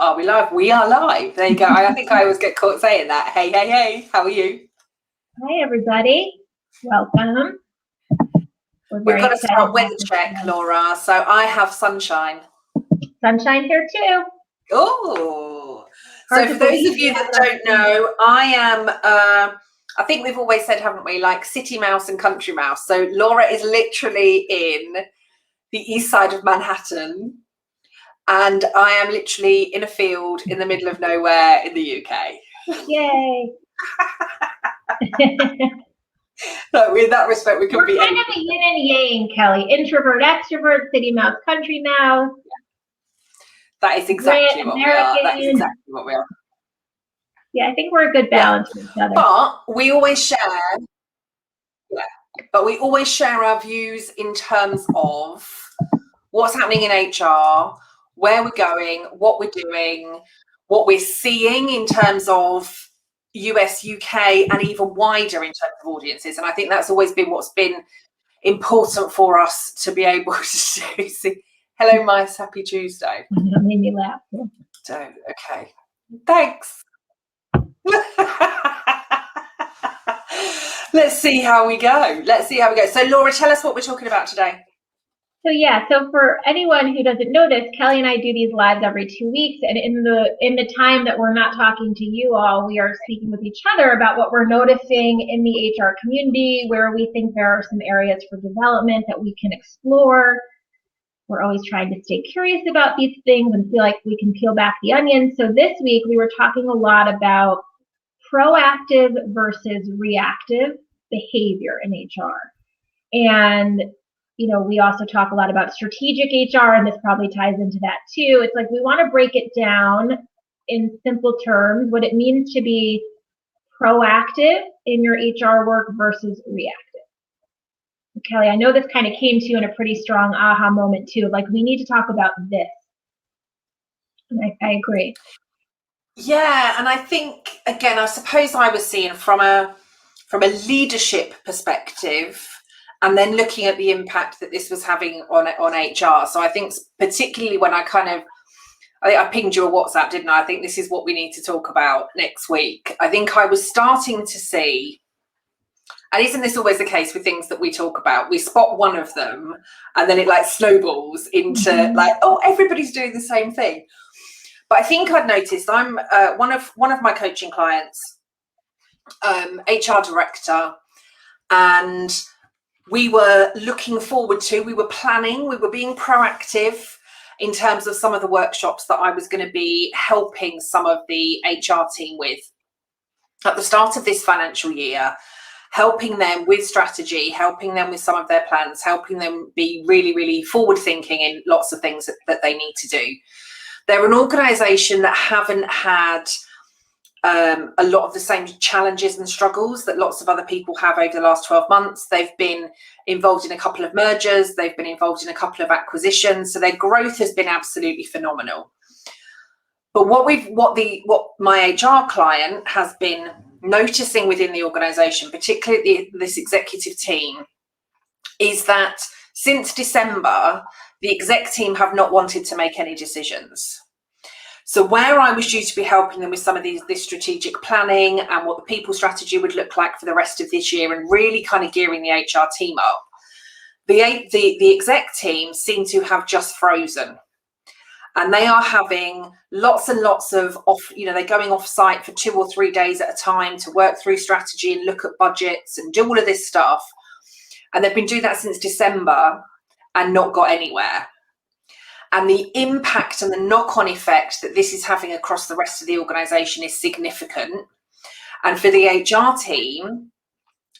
Are we live? We are live. There you go. I think I always get caught saying that. Hey, hey, hey. How are you? Hi, everybody. Welcome. We've got to start weather check, Laura. So I have sunshine. Sunshine here too. Oh. So for those of you that don't know, I am, I think we've always said, haven't we, like city mouse and country mouse. So Laura is literally in the east side of Manhattan. And I am literally in a field in the middle of nowhere in the UK. Yay. So in that respect, we could be kind of a yin and yang, Kelly. Introvert, extrovert, city mouse, country mouse. That is exactly what we are. That is exactly what we are. Yeah, I think we're a good balance with each other. But we always share. Yeah. But we always share our views in terms of what's happening in HR, where we're going, what we're doing, what we're seeing in terms of US, UK, and even wider in terms of audiences. And I think that's always been what's been important for us to be able to do. See, hello, Mice. Happy Tuesday. That made me laugh. So, okay. Thanks. Let's see how we go. So, Laura, tell us what we're talking about today. So for anyone who doesn't know this, Kelly and I do these lives every 2 weeks, and in the time that we're not talking to you all, we are speaking with each other about what we're noticing in the HR community, where we think there are some areas for development that we can explore. We're always trying to stay curious about these things and feel like we can peel back the onion. So this week we were talking a lot about proactive versus reactive behavior in HR. And we also talk a lot about strategic HR, and this probably ties into that too. It's like we want to break it down in simple terms, what it means to be proactive in your HR work versus reactive. Kelly, I know this kind of came to you in a pretty strong aha moment too. Like, we need to talk about this. And I agree. Yeah, and I think, again, I suppose I was seeing from a leadership perspective, and then looking at the impact that this was having on HR. So I think particularly when I pinged you a WhatsApp, didn't I? I think this is what we need to talk about next week. I think I was starting to see, and isn't this always the case with things that we talk about? We spot one of them and then it like snowballs into like, oh, everybody's doing the same thing. But I think I'd noticed, I'm one of my coaching clients, HR director, and we were looking forward to, we were planning, we were being proactive in terms of some of the workshops that I was going to be helping some of the HR team with at the start of this financial year, helping them with strategy, helping them with some of their plans, helping them be really, really forward thinking in lots of things that they need to do. They're an organisation that haven't had a lot of the same challenges and struggles that lots of other people have over the last 12 months. They've been involved in a couple of mergers. They've been involved in a couple of acquisitions. So their growth has been absolutely phenomenal. But what my HR client has been noticing within the organisation, particularly this executive team, is that since December, the exec team have not wanted to make any decisions. So where I was due to be helping them with some of this strategic planning and what the people strategy would look like for the rest of this year and really kind of gearing the HR team up, the exec team seem to have just frozen. And they are having lots and lots of they're going off site for 2 or 3 days at a time to work through strategy and look at budgets and do all of this stuff. And they've been doing that since December and not got anywhere. And the impact and the knock-on effect that this is having across the rest of the organisation is significant. And for the HR team,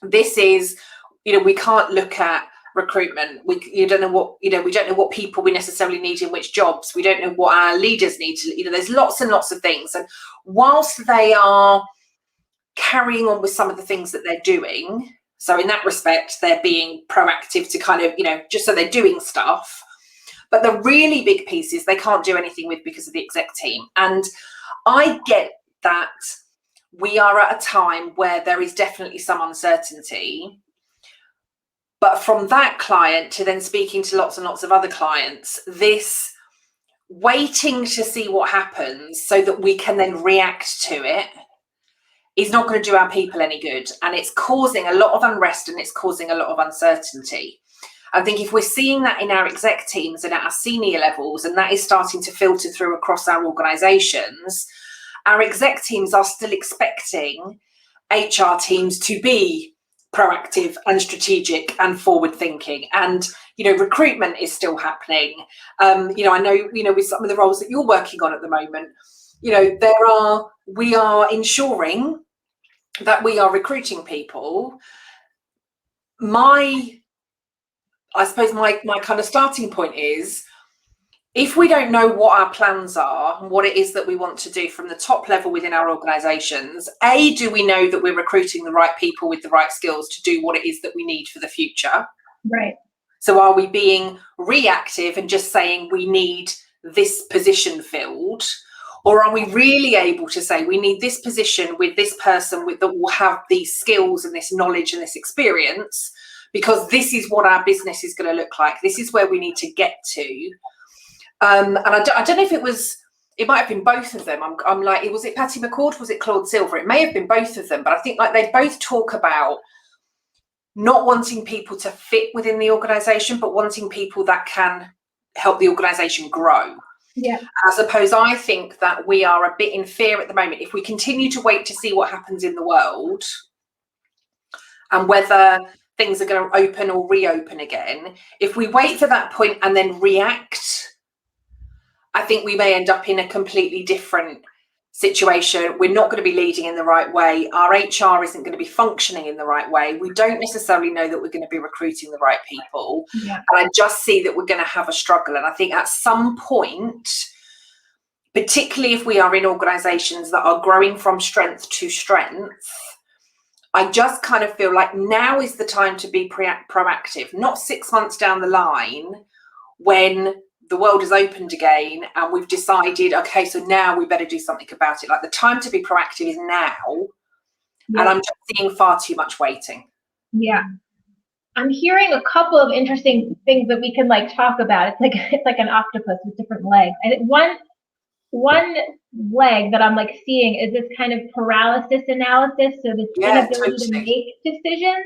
this is, we can't look at recruitment. We don't know what people we necessarily need in which jobs. We don't know what our leaders need to. There's lots and lots of things. And whilst they are carrying on with some of the things that they're doing, so in that respect, they're being proactive to kind of, just so they're doing stuff. But the really big pieces they can't do anything with because of the exec team. And I get that we are at a time where there is definitely some uncertainty. But from that client to then speaking to lots and lots of other clients, this waiting to see what happens so that we can then react to it is not going to do our people any good. And it's causing a lot of unrest and it's causing a lot of uncertainty. I think if we're seeing that in our exec teams and at our senior levels, and that is starting to filter through across our organisations, our exec teams are still expecting HR teams to be proactive and strategic and forward thinking. And, recruitment is still happening. I know, with some of the roles that you're working on at the moment, we are ensuring that we are recruiting people. I suppose my kind of starting point is, if we don't know what our plans are and what it is that we want to do from the top level within our organisations, do we know that we're recruiting the right people with the right skills to do what it is that we need for the future? Right. So are we being reactive and just saying we need this position filled? Or are we really able to say we need this position with this person that will have these skills and this knowledge and this experience, because this is what our business is going to look like. This is where we need to get to. And I don't know if it might have been both of them. I'm like, was it Patty McCord? Was it Claude Silver? It may have been both of them, but I think they both talk about not wanting people to fit within the organisation, but wanting people that can help the organisation grow. Yeah. I suppose I think that we are a bit in fear at the moment. If we continue to wait to see what happens in the world and whether things are going to open or reopen again, if we wait for that point and then react, I think we may end up in a completely different situation. We're not going to be leading in the right way. Our HR isn't going to be functioning in the right way. We don't necessarily know that we're going to be recruiting the right people. Yeah. And I just see that we're going to have a struggle. And I think at some point, particularly if we are in organisations that are growing from strength to strength, I just kind of feel like now is the time to be proactive, not 6 months down the line when the world has opened again and we've decided, okay, so now we better do something about it. Like, the time to be proactive is now. Yeah. And I'm just seeing far too much waiting. Yeah. I'm hearing a couple of interesting things that we can talk about. It's like an octopus with different legs. And one leg that I'm seeing is this kind of paralysis analysis. So this inability to make decisions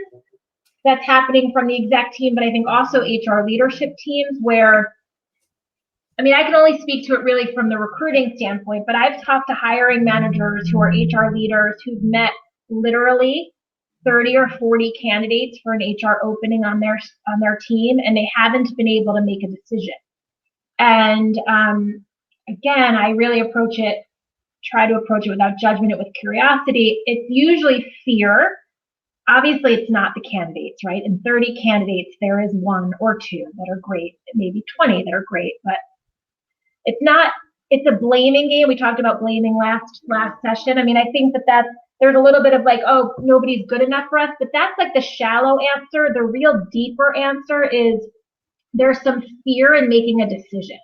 that's happening from the exec team, but I think also HR leadership teams where, I can only speak to it really from the recruiting standpoint, but I've talked to hiring managers who are HR leaders who've met literally 30 or 40 candidates for an HR opening on their team, and they haven't been able to make a decision. And again, I really try to approach it without judgment, with curiosity. It's usually fear. Obviously, it's not the candidates, right? In 30 candidates, there is 1 or 2 that are great, maybe 20 that are great, but it's a blaming game. We talked about blaming last session. I think that there's a little bit of oh, nobody's good enough for us, but that's the shallow answer. The real deeper answer is there's some fear in making a decision.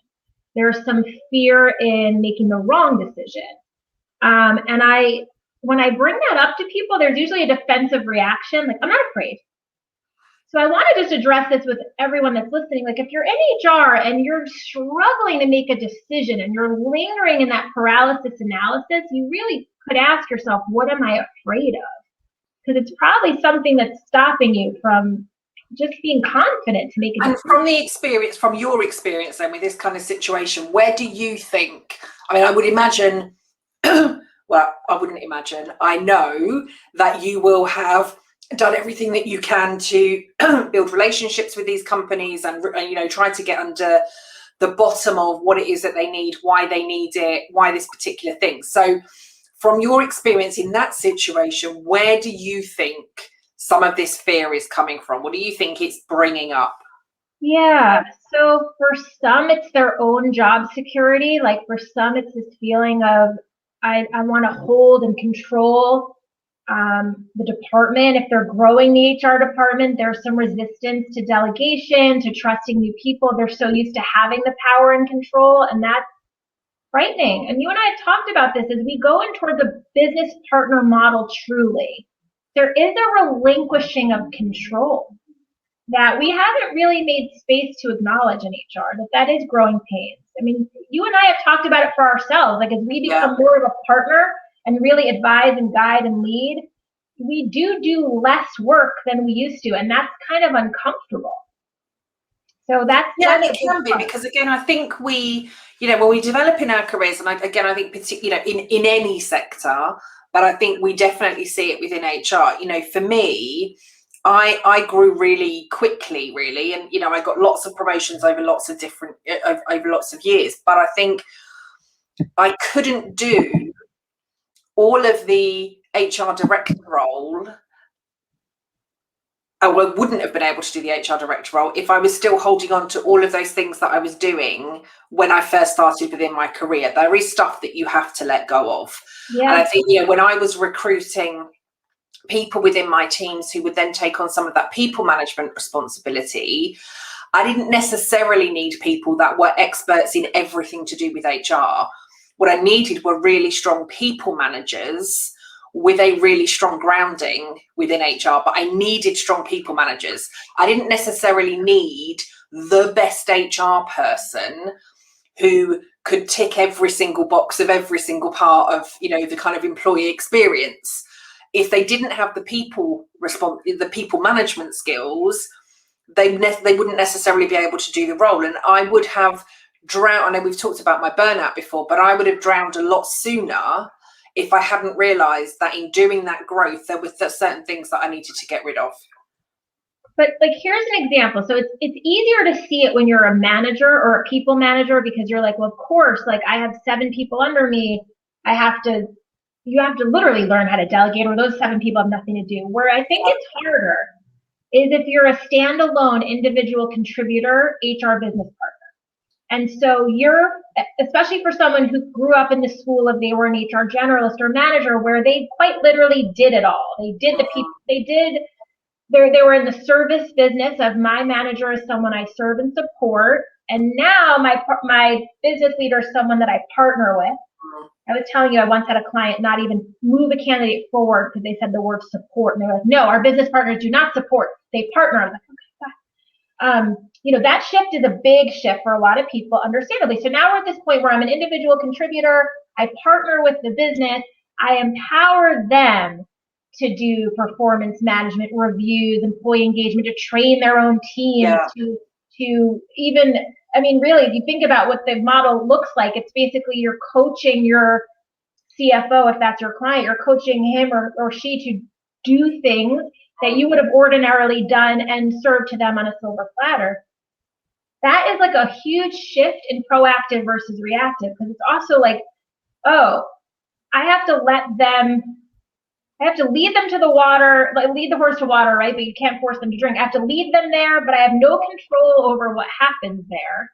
There's some fear in making the wrong decision. And when I bring that up to people, there's usually a defensive reaction. I'm not afraid. So I want to just address this with everyone that's listening. If you're in HR and you're struggling to make a decision and you're lingering in that paralysis analysis, you really could ask yourself, what am I afraid of? Because it's probably something that's stopping you from just being confident to make a decision. And from your experience then with this kind of situation, where do you think, I would imagine, well, I wouldn't imagine, I know that you will have done everything that you can to build relationships with these companies and try to get under the bottom of what it is that they need, why they need it, why this particular thing. So from your experience in that situation, where do you think some of this fear is coming from? What do you think it's bringing up? Yeah, so for some, it's their own job security. For some, it's this feeling of, I want to hold and control the department. If they're growing the HR department, there's some resistance to delegation, to trusting new people. They're so used to having the power and control, and that's frightening. And you and I have talked about this as we go in toward the business partner model truly. There is a relinquishing of control. that we haven't really made space to acknowledge in HR, that is growing pains. I mean, you and I have talked about it for ourselves. Like, as we become more of a partner and really advise and guide and lead, we do less work than we used to, and that's kind of uncomfortable. So that's it can be, because again, I think we, when we develop in our careers, and I think particularly, in any sector, but I think we definitely see it within HR. For me, I grew really quickly, really, and I got lots of promotions over lots of different over lots of years. But I think I couldn't do all of the HR director role. I wouldn't have been able to do the HR director role if I was still holding on to all of those things that I was doing when I first started within my career. There is stuff that you have to let go of. Yeah. And I think, when I was recruiting people within my teams who would then take on some of that people management responsibility, I didn't necessarily need people that were experts in everything to do with HR. What I needed were really strong people managers with a really strong grounding within HR, but I needed strong people managers. I didn't necessarily need the best HR person who could tick every single box of every single part of, the kind of employee experience. If they didn't have the people management skills, they wouldn't necessarily be able to do the role. And I would have drowned. I know we've talked about my burnout before, but I would have drowned a lot sooner if I hadn't realized that in doing that growth, there were certain things that I needed to get rid of. But here's an example. So it's easier to see it when you're a manager or a people manager, because you're like, well, of course, I have 7 people under me. You have to literally learn how to delegate, or those 7 people have nothing to do. Where I think it's harder is if you're a standalone individual contributor HR business partner. And so especially for someone who grew up in the school of they were an HR generalist or manager, where they quite literally did it all. They did the people, they were in the service business of, my manager is someone I serve and support. And now my business leader is someone that I partner with. I was telling you, I once had a client not even move a candidate forward because they said the word support. And they were like, no, our business partners do not support. They partner. I was like, okay, that shift is a big shift for a lot of people, understandably. So now we're at this point where I'm an individual contributor. I partner with the business. I empower them to do performance management reviews, employee engagement, to train their own teams, to even, really, if you think about what the model looks like, it's basically you're coaching your CFO, if that's your client, you're coaching him or she to do things that you would have ordinarily done and served to them on a silver platter. That is a huge shift in proactive versus reactive, because it's also I have to lead them to the water, lead the horse to water, right? But you can't force them to drink. I have to lead them there, but I have no control over what happens there.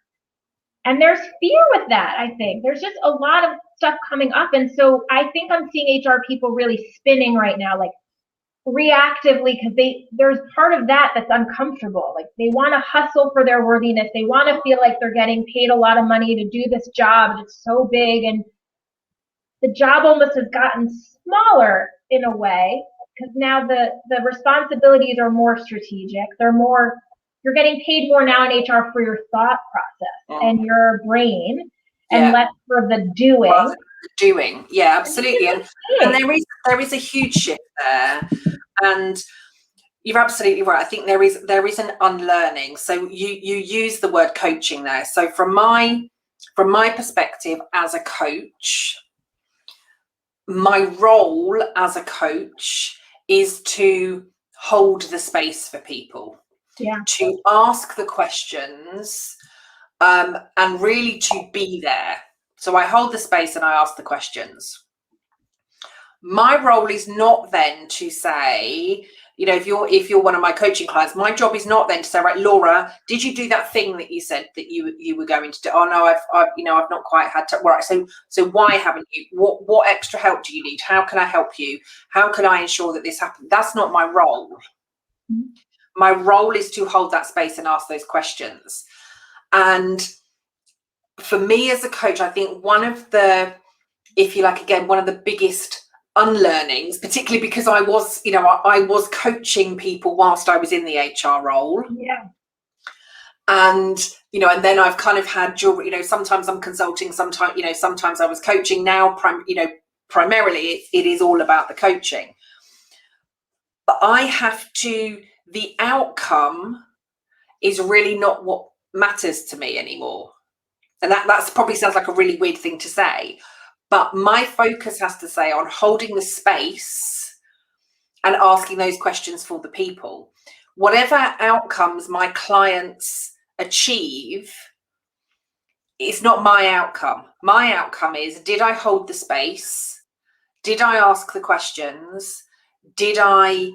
And there's fear with that, I think. There's just a lot of stuff coming up. And so I think I'm seeing HR people really spinning right now, reactively, because there's part of that that's uncomfortable. They want to hustle for their worthiness. They want to feel like they're getting paid a lot of money to do this job, and it's so big, and the job almost has gotten smaller in a way, because now the responsibilities are more strategic. You're getting paid more now in HR for your thought process and your brain, and less for the doing. Yeah, absolutely. And there is a huge shift there. And you're absolutely right. I think there is an unlearning. So you use the word coaching there. So from my perspective as a coach, my role as a coach is to hold the space for people, to ask the questions, and really to be there. So I hold the space and I ask the questions. My role is not then to say, if you're one of my coaching clients, my job is not then to say, right, Laura, did you do that thing that you said that you were going to do? Oh no, I've not quite had to. Right, so why haven't you? What extra help do you need? How can I help you? How can I ensure that this happens? That's not my role. My role is to hold that space and ask those questions. And for me as a coach, I think one of the, if you like, again, one of the biggest unlearnings, particularly because I was, you know, I was coaching people whilst I was in the HR role. Yeah. And, you know, and then I've kind of had, you know, sometimes I'm consulting, sometimes, you know, sometimes I was coaching. Now, primarily it is all about the coaching. But I have to, the outcome is really not what matters to me anymore. And that's probably sounds like a really weird thing to say, but my focus has to say on holding the space and asking those questions for the people. Whatever outcomes my clients achieve, it's not my outcome. My outcome is, did I hold the space? Did I ask the questions? Did I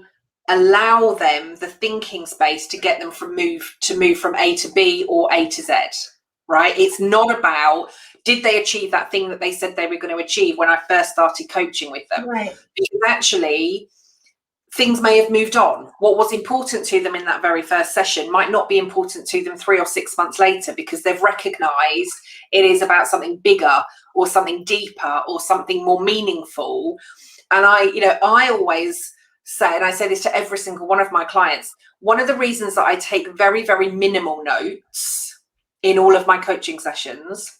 allow them the thinking space to get them to move from A to B or A to Z, right? It's not about, did they achieve that thing that they said they were going to achieve when I first started coaching with them? Right. Because actually, things may have moved on. What was important to them in that very first session might not be important to them 3 or 6 months later, because they've recognized it is about something bigger or something deeper or something more meaningful. And I always say, and I say this to every single one of my clients, one of the reasons that I take very, very minimal notes in all of my coaching sessions,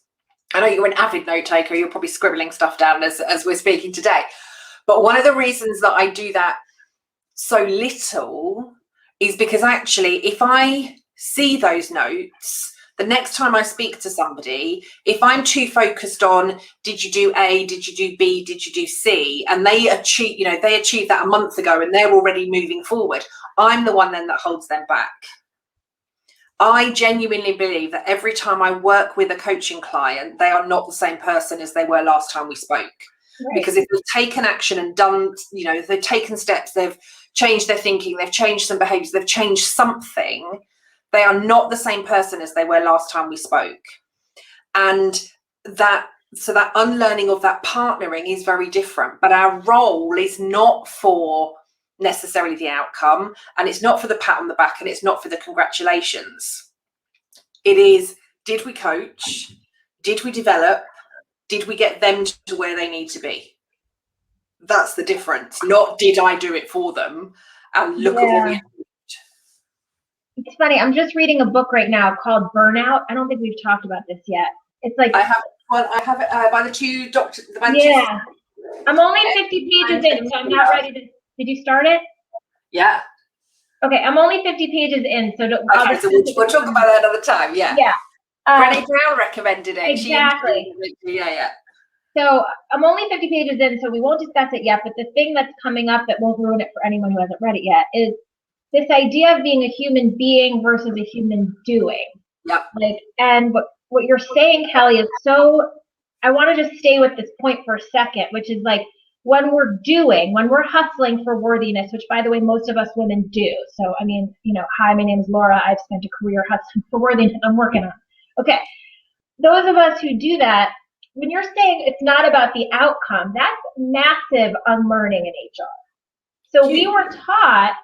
I know you're an avid note taker, you're probably scribbling stuff down as we're speaking today, but one of the reasons that I do that so little is because actually, if I see those notes, the next time I speak to somebody, if I'm too focused on, did you do A, did you do B, did you do C, and they achieved that a month ago and they're already moving forward, I'm the one then that holds them back. I genuinely believe that every time I work with a coaching client, they are not the same person as they were last time we spoke. Right. Because if they've taken action and done, you know, they've taken steps, they've changed their thinking, they've changed some behaviors, they've changed something, they are not the same person as they were last time we spoke. And that unlearning of that partnering is very different. But our role is not for necessarily the outcome, and it's not for the pat on the back, and it's not for the congratulations. It is, did we coach? Did we develop? Did we get them to where they need to be? That's the difference. Not did I do it for them and look at what we achieved. It's funny. I'm just reading a book right now called Burnout. I don't think we've talked about this yet. It's like I have it by the two doctors. Yeah. I'm only 50 pages in, so I'm not ready to. Did you start it? Yeah. Okay, I'm only 50 pages in, so so we'll talk about that another time. Yeah. Yeah. Brené Brown recommended it. Exactly. Yeah. So I'm only 50 pages in, so we won't discuss it yet. But the thing that's coming up that won't ruin it for anyone who hasn't read it yet is this idea of being a human being versus a human doing. Yep. And what you're saying, Kelly, is so. I want to just stay with this point for a second, which is like when we're hustling for worthiness, which by the way, most of us women do. So, I mean, you know, hi, my name is Laura. I've spent a career hustling for worthiness. I'm working on it. Okay. Those of us who do that, when you're saying it's not about the outcome, that's massive unlearning in HR. So we were taught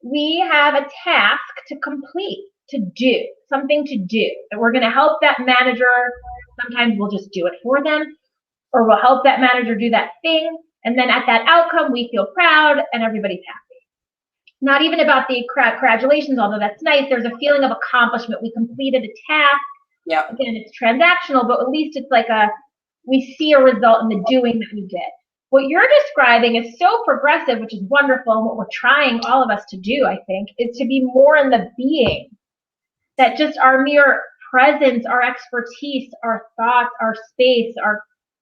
we have a task to complete, to do, something to do, that we're going to help that manager. Sometimes we'll just do it for them, or we'll help that manager do that thing. And then at that outcome, we feel proud and everybody's happy. Not even about the congratulations, although that's nice. There's a feeling of accomplishment. We completed a task. Yeah. Again, it's transactional, but at least it's like we see a result in the doing that we did. What you're describing is so progressive, which is wonderful. And what we're trying, all of us, to do, I think, is to be more in the being. That just our mere presence, our expertise, our thoughts, our space,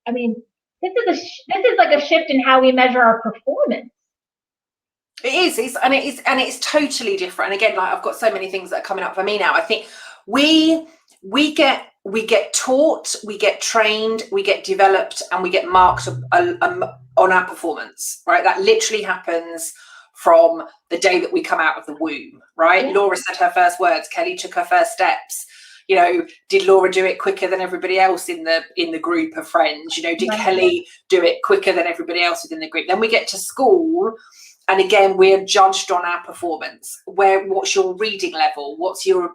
this is like a shift in how we measure our performance. It is, and it's totally different. And again, like I've got so many things that are coming up for me now. I think we get taught, we get trained, we get developed, and we get marked on our performance, right? That literally happens from the day that we come out of the womb, right? Yeah. Laura said her first words. Kelly took her first steps. You know, did Laura do it quicker than everybody else in the group of friends? You know, did Kelly do it quicker than everybody else within the group? Then we get to school, and again, we're judged on our performance. What's your reading level? What's your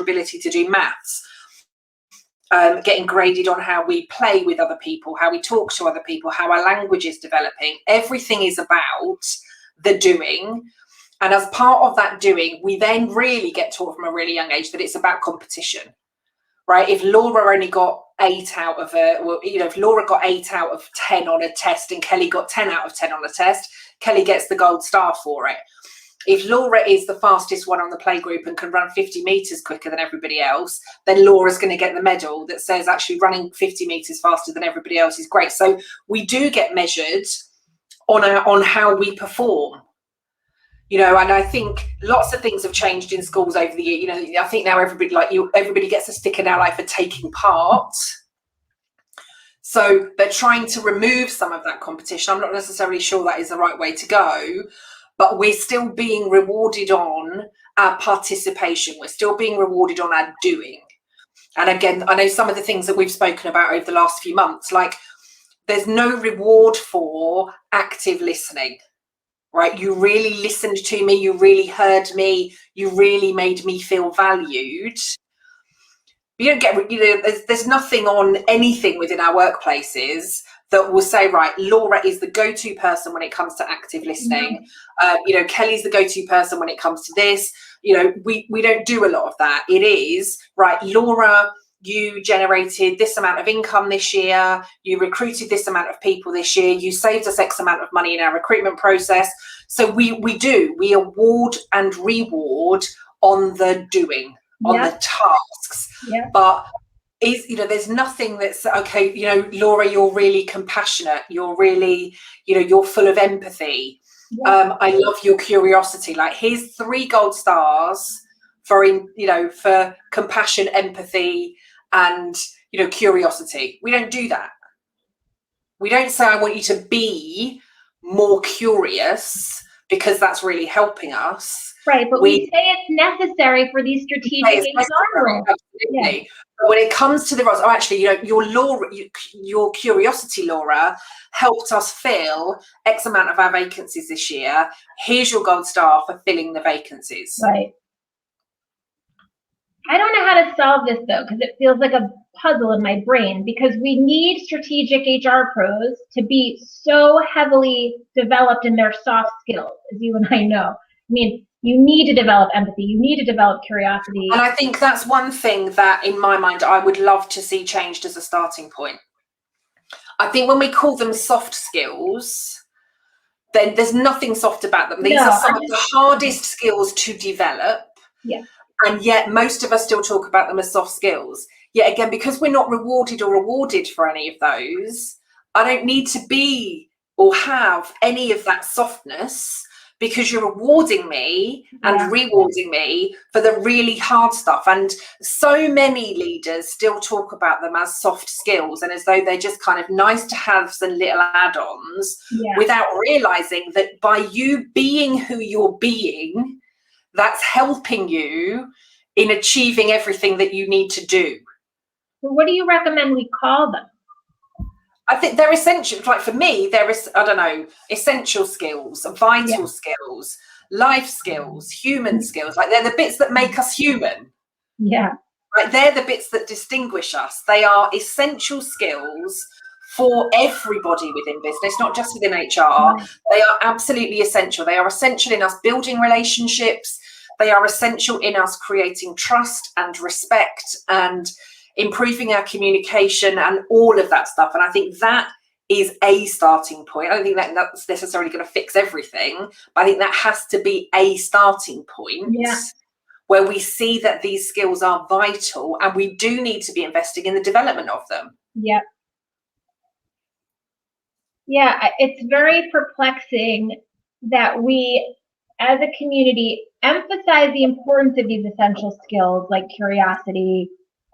ability to do maths? getting graded on how we play with other people, how we talk to other people, how our language is developing. Everything is about the doing. And as part of that doing, we then really get taught from a really young age that it's about competition, right? If Laura only got 8 out of if Laura got 8 out of 10 on a test and Kelly got 10 out of 10 on a test, Kelly gets the gold star for it. If Laura is the fastest one on the playgroup and can run 50 meters quicker than everybody else, then Laura's going to get the medal that says actually running 50 meters faster than everybody else is great. So we do get measured on how we perform. And I think lots of things have changed in schools over the year. I think now everybody gets a sticker now, like, for taking part. So they're trying to remove some of that competition. I'm not necessarily sure that is the right way to go, but we're still being rewarded on our participation. We're still being rewarded on our doing. And again, I know some of the things that we've spoken about over the last few months, like there's no reward for active listening. Right? You really listened to me, you really heard me, you really made me feel valued. You don't get, there's nothing on anything within our workplaces that will say, right, Laura is the go-to person when it comes to active listening. Kelly's the go-to person when it comes to this. We don't do a lot of that. It is, right, Laura, you generated this amount of income this year, you recruited this amount of people this year, you saved us X amount of money in our recruitment process. So we award and reward on the doing, on the tasks. But there's nothing that's, okay, Laura, you're really compassionate, you're really, you're full of empathy. I love your curiosity. Like, here's 3 gold stars for compassion, empathy, and curiosity. We don't do that. We don't say, I want you to be more curious because that's really helping us. Right, but we say it's necessary for these strategic examples. Absolutely. But when it comes to the roles, your curiosity, Laura, helped us fill X amount of our vacancies this year. Here's your gold star for filling the vacancies. Right. I don't know how to solve this, though, because it feels like a puzzle in my brain, because we need strategic HR pros to be so heavily developed in their soft skills, as you and I know. I mean, you need to develop empathy. You need to develop curiosity. And I think that's one thing that, in my mind, I would love to see changed as a starting point. I think when we call them soft skills, then there's nothing soft about them. These are some of the hardest skills to develop. Yeah. And yet most of us still talk about them as soft skills. Yet again, because we're not rewarded or rewarded for any of those, I don't need to be or have any of that softness, because you're rewarding me and rewarding me for the really hard stuff. And so many leaders still talk about them as soft skills and as though they're just kind of nice to haves and little add-ons, without realizing that by you being who you're being, that's helping you in achieving everything that you need to do. So what do you recommend we call them? I think they're essential. Like, for me, there is, essential skills, vital skills, life skills, human skills. Like, they're the bits that make us human. Yeah. Right? They're the bits that distinguish us. They are essential skills for everybody within business, not just within HR. They are absolutely essential. They are essential in us building relationships. They are essential in us creating trust and respect and improving our communication and all of that stuff. And I think that is a starting point. I don't think that's necessarily going to fix everything, but I think that has to be a starting point where we see that these skills are vital and we do need to be investing in the development of them. Yeah. Yeah, it's very perplexing that we, as a community, emphasize the importance of these essential skills like curiosity,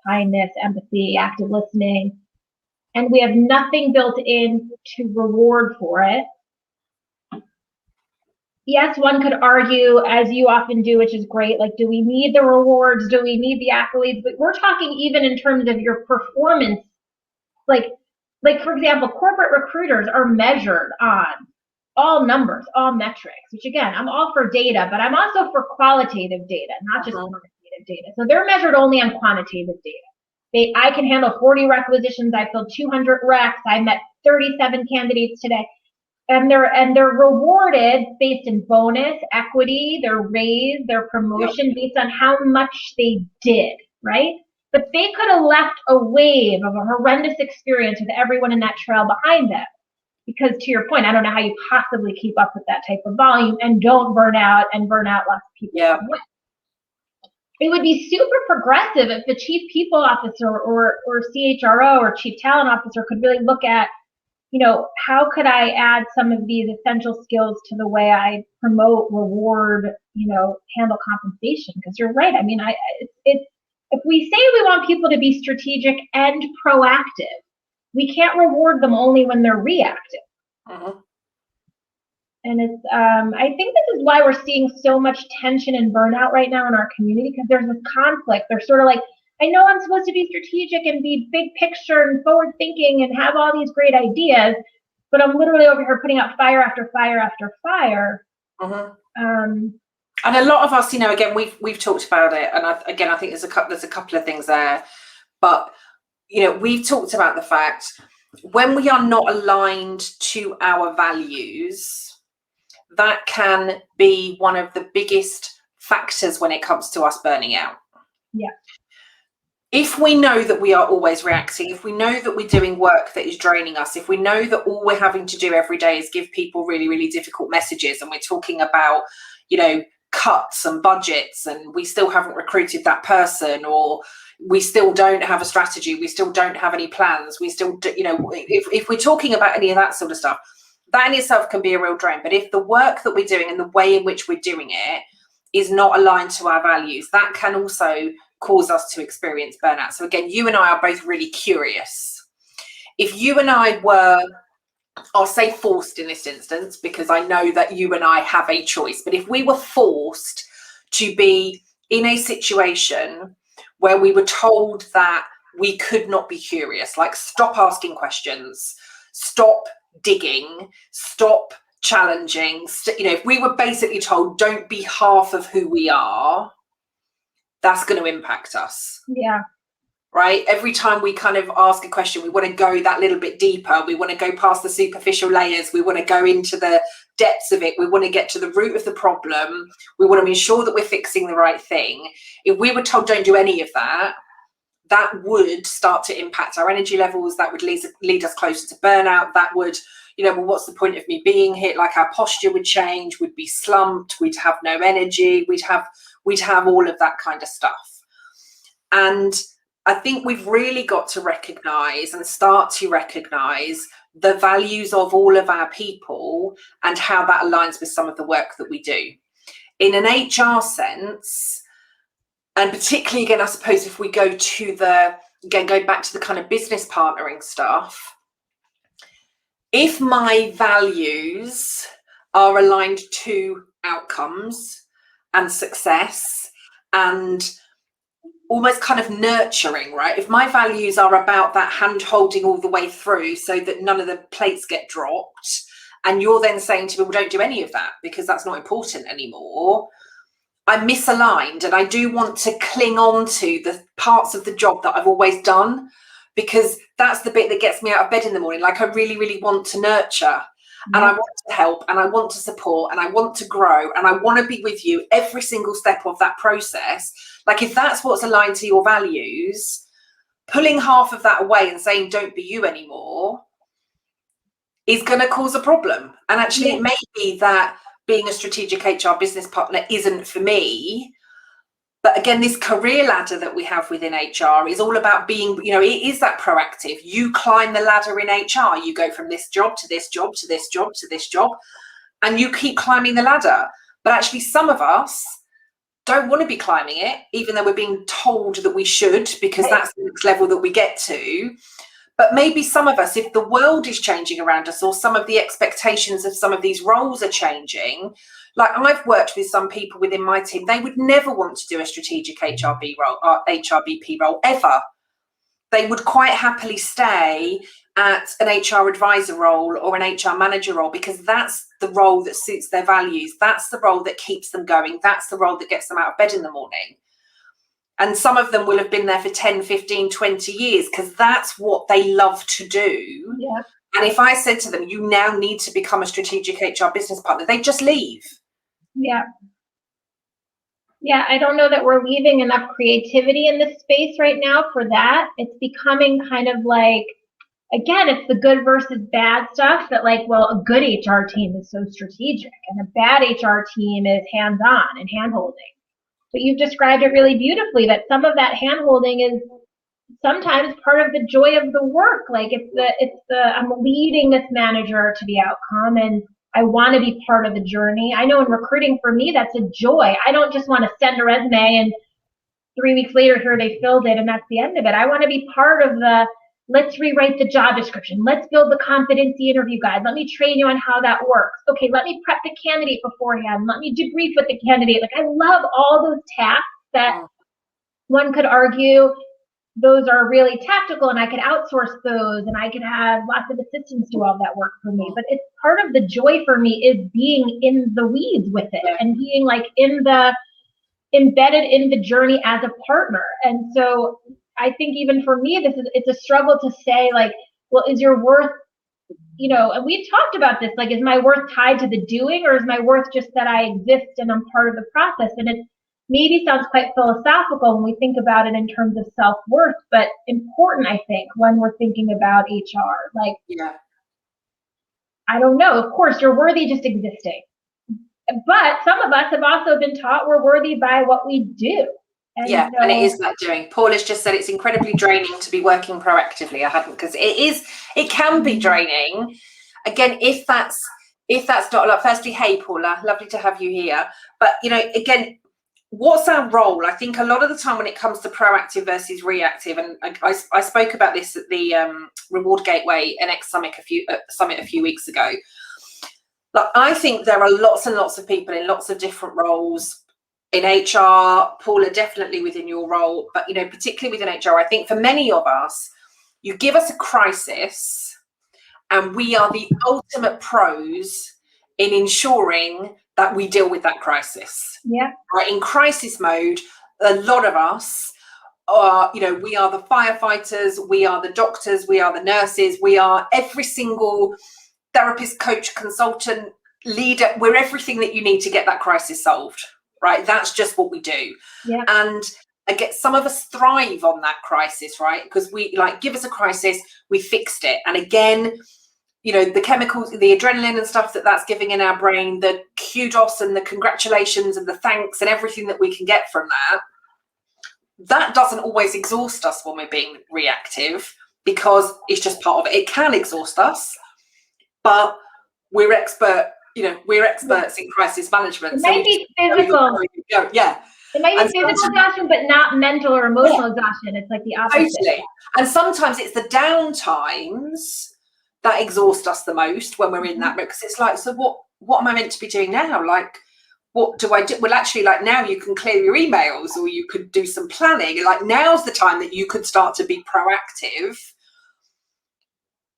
kindness, empathy, active listening, and we have nothing built in to reward for it. Yes, one could argue, as you often do, which is great, like, do we need the rewards? Do we need the accolades? But we're talking even in terms of your performance. Like for example, corporate recruiters are measured on all numbers, all metrics, which again, I'm all for data, but I'm also for qualitative data, not just quantitative data. So they're measured only on quantitative data. I can handle 40 requisitions. I filled 200 recs. I met 37 candidates today. And they're rewarded based in bonus, equity, their raise, their promotion, based on how much they did, right? But they could have left a wave of a horrendous experience with everyone in that trail behind them. Because to your point, I don't know how you possibly keep up with that type of volume and don't burn out lots of people. Yeah. It would be super progressive if the chief people officer or CHRO or chief talent officer could really look at, how could I add some of these essential skills to the way I promote, reward, handle compensation? Because you're right. I mean, if we say we want people to be strategic and proactive, we can't reward them only when they're reactive. Mm-hmm. And it's, I think this is why we're seeing so much tension and burnout right now in our community, because there's this conflict. They're sort of like, I know I'm supposed to be strategic and be big picture and forward thinking and have all these great ideas, but I'm literally over here putting out fire after fire after fire. Mm-hmm. And a lot of us, again, we've talked about it, and I think there's a couple of things there, but we've talked about the fact when we are not aligned to our values, that can be one of the biggest factors when it comes to us burning out. Yeah. If we know that we are always reacting, if we know that we're doing work that is draining us, if we know that all we're having to do every day is give people really, really difficult messages, and we're talking about, cuts and budgets, and we still haven't recruited that person, or we still don't have a strategy, we still don't have any plans, we still, if we're talking about any of that sort of stuff, that in itself can be a real drain. But if the work that we're doing and the way in which we're doing it is not aligned to our values, that can also cause us to experience burnout. So again, you and I are both really curious. If you and I were, I'll say forced in this instance, because I know that you and I have a choice, but if we were forced to be in a situation where we were told that we could not be curious, like stop asking questions, stop digging, stop challenging, if we were basically told don't be half of who we are, that's going to impact us. Yeah. Right? Every time we kind of ask a question, we want to go that little bit deeper. We want to go past the superficial layers. We want to go into the depths of it. We want to get to the root of the problem. We want to ensure that we're fixing the right thing. If we were told don't do any of that, that would start to impact our energy levels. That would lead us closer to burnout. That would, well, what's the point of me being here? Like our posture would change. We'd be slumped. We'd have no energy. We'd have all of that kind of stuff. And I think we've really got to recognize and start to recognize the values of all of our people and how that aligns with some of the work that we do. In an HR sense, and particularly, again, I suppose if we go back to the kind of business partnering stuff, if my values are aligned to outcomes and success and almost kind of nurturing, right? If my values are about that hand holding all the way through so that none of the plates get dropped, and you're then saying to me, well, don't do any of that because that's not important anymore, I'm misaligned. And I do want to cling on to the parts of the job that I've always done, because that's the bit that gets me out of bed in the morning. Like I really, really want to nurture, and I want to help, and I want to support, and I want to grow, and I want to be with you every single step of that process. Like if that's what's aligned to your values, pulling half of that away and saying don't be you anymore is going to cause a problem. And actually it may be that being a strategic HR business partner isn't for me. But again, this career ladder that we have within HR is all about being, it is that proactive. You climb the ladder in HR. You go from this job to this job to this job to this job, and you keep climbing the ladder. But actually some of us don't want to be climbing it, even though we're being told that we should, because that's the next level that we get to. But maybe some of us, if the world is changing around us, or some of the expectations of some of these roles are changing, like I've worked with some people within my team, they would never want to do a strategic HRB role or HRBP role ever. They would quite happily stay at an HR advisor role or an HR manager role, because that's the role that suits their values. That's the role that keeps them going. That's the role that gets them out of bed in the morning. And some of them will have been there for 10, 15, 20 years because that's what they love to do. Yeah. And if I said to them, you now need to become a strategic HR business partner, they just leave. Yeah. Yeah, I don't know that we're leaving enough creativity in this space right now for that. It's becoming kind of like, again, it's the good versus bad stuff that like, well, a good HR team is so strategic and a bad HR team is hands-on and hand-holding. But you've described it really beautifully that some of that hand-holding is sometimes part of the joy of the work. Like it's the I'm leading this manager to the outcome and I want to be part of the journey. I know in recruiting for me, that's a joy. I don't just want to send a resume and 3 weeks later here they filled it and that's the end of it. I want to be part of the let's rewrite the job description. Let's build the competency interview guide. Let me train you on how that works. Okay, let me prep the candidate beforehand. Let me debrief with the candidate. Like I love all those tasks that one could argue those are really tactical and I could outsource those and I could have lots of assistants do all that work for me. But it's part of the joy for me is being in the weeds with it and being like embedded in the journey as a partner. And so I think even for me, it's a struggle to say like, well, is your worth, and we've talked about this, like, is my worth tied to the doing or is my worth just that I exist and I'm part of the process? And it maybe sounds quite philosophical when we think about it in terms of self-worth, but important, I think, when we're thinking about HR. Like, I don't know, of course, you're worthy just existing. But some of us have also been taught we're worthy by what we do. And and it is that doing. Paul has just said it's incredibly draining to be working proactively. I hadn't, because it can be draining. Again, if that's not like, firstly, hey Paula, lovely to have you here. But again, what's our role? I think a lot of the time when it comes to proactive versus reactive, and I spoke about this at the Reward Gateway NX Summit a few weeks ago. Like, I think there are lots and lots of people in lots of different roles in HR. Paula, definitely within your role, but particularly within HR, I think for many of us, you give us a crisis and we are the ultimate pros in ensuring that we deal with that crisis. Yeah. Right, in crisis mode, a lot of us are, we are the firefighters, we are the doctors, we are the nurses, we are every single therapist, coach, consultant, leader. We're everything that you need to get that crisis solved, right? That's just what we do. Yeah. And again, some of us thrive on that crisis, right? Because we give us a crisis, we fixed it. And again, the chemicals, the adrenaline and stuff that's giving in our brain, the kudos and the congratulations and the thanks and everything that we can get from that doesn't always exhaust us when we're being reactive, because it's just part of it. It can exhaust us, but we're experts in crisis management. It might be physical. It might be physical exhaustion, but not mental or emotional exhaustion. It's like the opposite. Totally. And sometimes it's the downtimes that exhaust us the most when we're in that, because it's like, so what am I meant to be doing now? Like, what do I do? Well, actually, like, now you can clear your emails or you could do some planning. Like, now's the time that you could start to be proactive.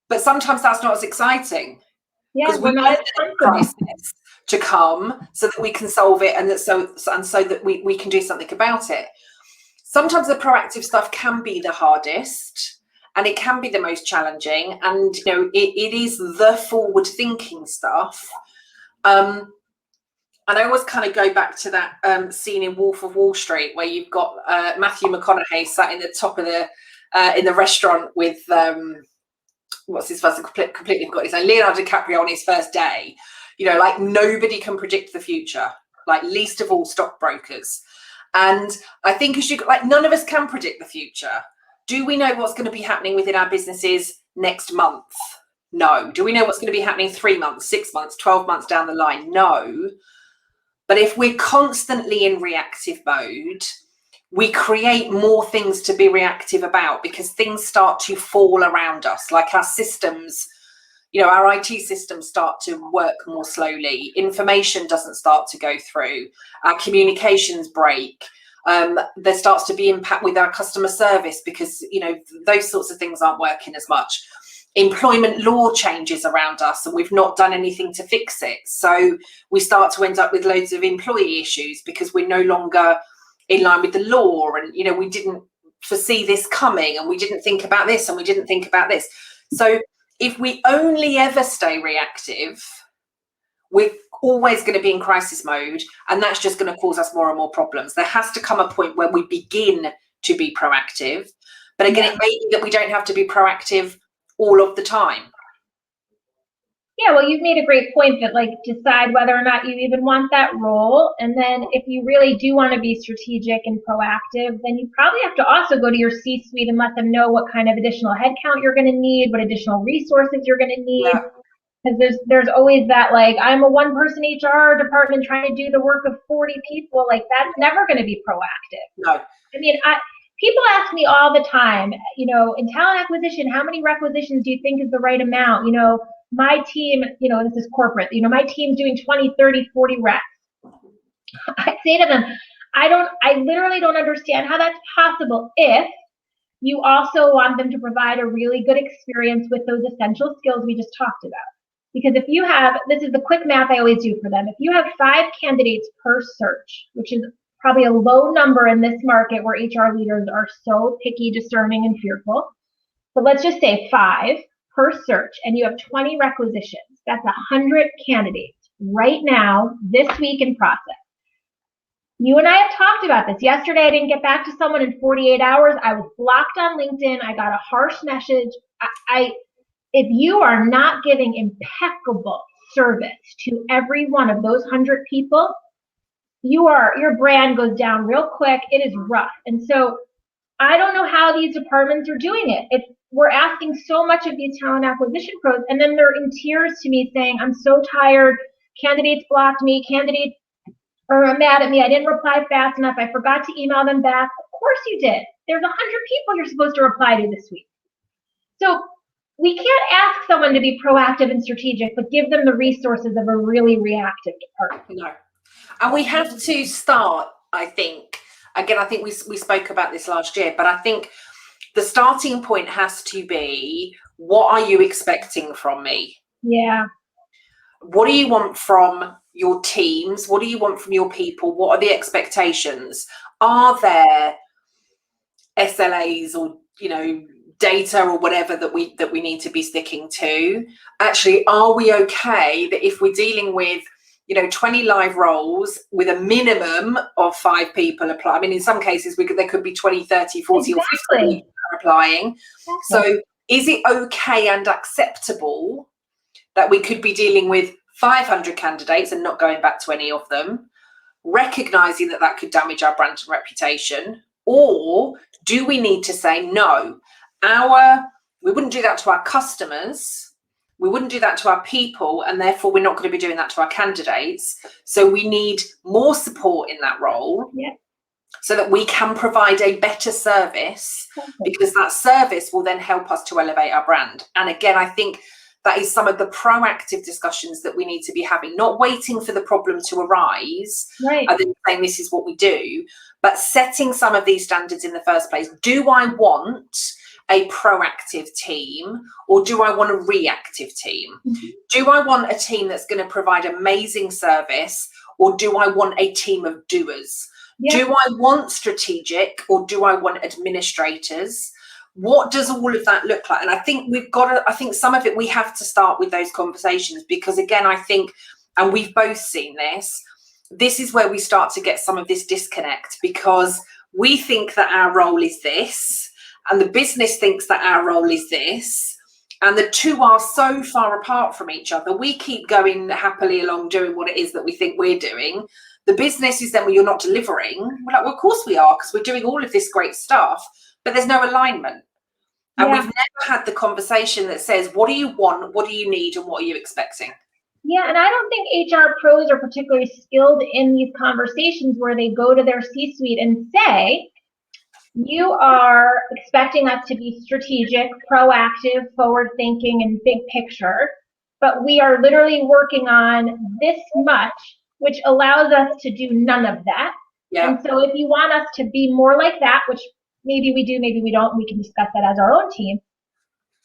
But sometimes that's not as exciting. Because we want the crisis to come so that we can solve it and so that we can do something about it. Sometimes the proactive stuff can be the hardest and it can be the most challenging, and it is the forward thinking stuff. And I always kind of go back to that scene in Wolf of Wall Street where you've got Matthew McConaughey sat in the top of in the restaurant with what's his first, completely forgot his name, Leonardo DiCaprio, on his first day. Like, nobody can predict the future, like least of all stockbrokers. And I think none of us can predict the future. Do we know what's going to be happening within our businesses next month? No. Do we know what's going to be happening 3 months, 6 months, 12 months down the line? No. But if we're constantly in reactive mode, we create more things to be reactive about, because things start to fall around us. Like, our systems, our IT systems start to work more slowly. Information doesn't start to go through. Our communications break. There starts to be impact with our customer service because, those sorts of things aren't working as much. Employment law changes around us and we've not done anything to fix it. So we start to end up with loads of employee issues because we're no longer in line with the law, and we didn't foresee this coming, and we didn't think about this, and we didn't think about this. So if we only ever stay reactive, we're always going to be in crisis mode, and that's just going to cause us more and more problems. There has to come a point where we begin to be proactive, but again, it may be that we don't have to be proactive all of the time. Yeah, well, you've made a great point that, like, decide whether or not you even want that role. And then if you really do want to be strategic and proactive, then you probably have to also go to your C-suite and let them know what kind of additional headcount you're going to need, what additional resources you're going to need. Because there's always that, like, I'm a one-person HR department trying to do the work of 40 people. Like, that's never going to be proactive. No. I mean, people ask me all the time, in talent acquisition, how many requisitions do you think is the right amount? My team, this is corporate, my team's doing 20, 30, 40 recs. I say to them, I literally don't understand how that's possible if you also want them to provide a really good experience with those essential skills we just talked about. Because if you have, this is the quick math I always do for them, if you have 5 candidates per search, which is probably a low number in this market where HR leaders are so picky, discerning, and fearful, but let's just say 5 per search, and you have 20 requisitions. That's 100 candidates right now, this week in process. You and I have talked about this. Yesterday, I didn't get back to someone in 48 hours. I was blocked on LinkedIn. I got a harsh message. If you are not giving impeccable service to every one of those 100 people, your brand goes down real quick. It is rough. And so I don't know how these departments are doing it. We're asking so much of these talent acquisition pros, and then they're in tears to me saying, I'm so tired. Candidates blocked me. Candidates are mad at me. I didn't reply fast enough. I forgot to email them back. Of course you did. There's 100 people you're supposed to reply to this week. So we can't ask someone to be proactive and strategic, but give them the resources of a really reactive department. No. And we have to start, I think, again, I think we spoke about this last year, but I think the starting point has to be, what are you expecting from me? Yeah. What do you want from your teams? What do you want from your people? What are the expectations? Are there SLAs or, data or whatever that we need to be sticking to? Actually, are we okay that if we're dealing with 20 live roles with a minimum of 5 people apply? I mean, in some cases there could be 20, 30, 40 or 50 people applying. Exactly. So is it okay and acceptable that we could be dealing with 500 candidates and not going back to any of them, recognizing that could damage our brand and reputation? Or do we need to say, no, we wouldn't do that to our customers, we wouldn't do that to our people, and therefore we're not going to be doing that to our candidates. So we need more support in that role, so that we can provide a better service, because that service will then help us to elevate our brand. And again, I think that is some of the proactive discussions that we need to be having, not waiting for the problem to arise, and then saying this is what we do, but setting some of these standards in the first place. Do I want a proactive team, or do I want a reactive team? Mm-hmm. Do I want a team that's going to provide amazing service, or do I want a team of doers? Do I want strategic, or do I want administrators? What does all of that look like? And I think I think some of it, we have to start with those conversations, because again, I think, and we've both seen this is where we start to get some of this disconnect, because we think that our role is this, and the business thinks that our role is this, and the two are so far apart from each other. We keep going happily along doing what it is that we think we're doing. The business is then, well, you're not delivering. We're like, well, of course we are, because we're doing all of this great stuff, but there's no alignment. And we've never had the conversation that says, what do you want, what do you need, and what are you expecting? Yeah, and I don't think HR pros are particularly skilled in these conversations where they go to their C-suite and say, you are expecting us to be strategic, proactive, forward-thinking, and big picture, but we are literally working on this much, which allows us to do none of that. And so if you want us to be more like that, which maybe we do, maybe we don't, we can discuss that as our own team,